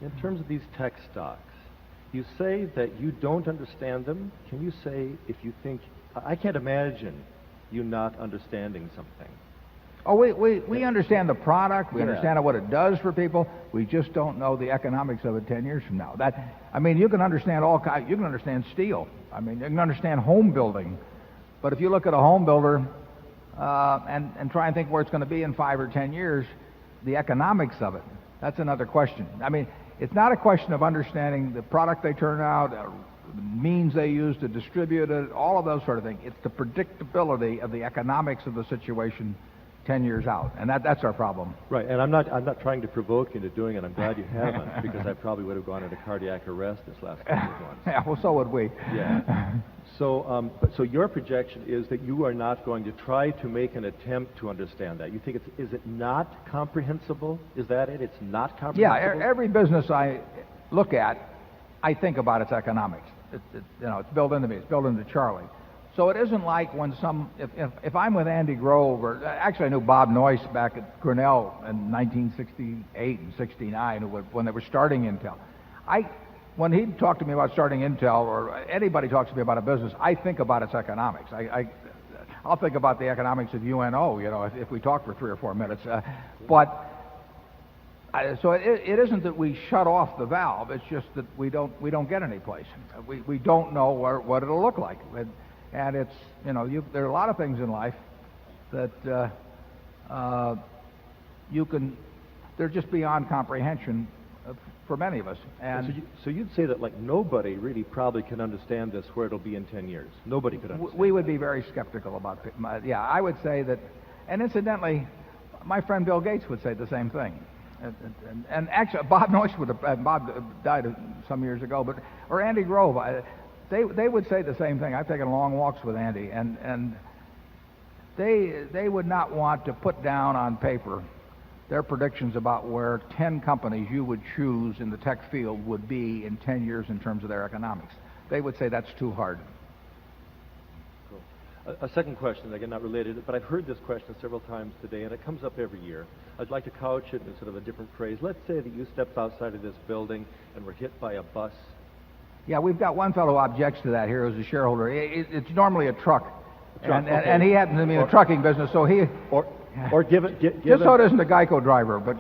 In terms of these tech stocks, you say that you don't understand them. Can you say if you think, I can't imagine you not understanding something. Oh, we understand the product. We understand what it does for people. We just don't know the economics of it 10 years from now. You can understand you can understand steel. I mean, you can understand home building. But if you look at a home builder and try and think where it's going to be in 5 or 10 years, the economics of it, that's another question. I mean, it's not a question of understanding the product they turn out, the means they use to distribute it, all of those sort of things. It's the predictability of the economics of the situation 10 years out, and that's our problem. Right, and I'm not trying to provoke you into doing it. I'm glad you haven't, because I probably would have gone into cardiac arrest this last couple of months. Yeah, well, so would we. Yeah. So your projection is that you are not going to try to make an attempt to understand that. You think is it not comprehensible? Is that it? It's not comprehensible? Yeah, every business I look at, I think about its economics. It's built into me. It's built into Charlie. So it isn't like when if I'm with Andy Grove, or actually I knew Bob Noyce back at Grinnell in 1968 and 69 when they were starting Intel. When he talked to me about starting Intel, or anybody talks to me about a business, I think about its economics. I'll think about the economics of UNO, if we talk for 3 or 4 minutes. So it isn't that we shut off the valve. It's just that we don't get any place. We don't know what it'll look like. And it's, there are a lot of things in life that they're just beyond comprehension for many of us. And so you'd say that nobody really probably can understand this where it'll be in 10 years. Nobody could understand. We would be very skeptical about it. Yeah, I would say that, and incidentally, my friend Bill Gates would say the same thing. And actually, Bob Noyce Bob died some years ago, or Andy Grove. They would say the same thing. I've taken long walks with Andy, and they would not want to put down on paper their predictions about where 10 companies you would choose in the tech field would be in 10 years in terms of their economics. They would say that's too hard. Cool. A second question, again, not related, but I've heard this question several times today, and it comes up every year. I'd like to couch it in sort of a different phrase. Let's say that you stepped outside of this building and were hit by a bus. Yeah, we've got one fellow who objects to that here as a shareholder. It's normally a truck. Okay. And he happens to be in the trucking business, so he... Or give it... Just so it isn't a Geico driver, but...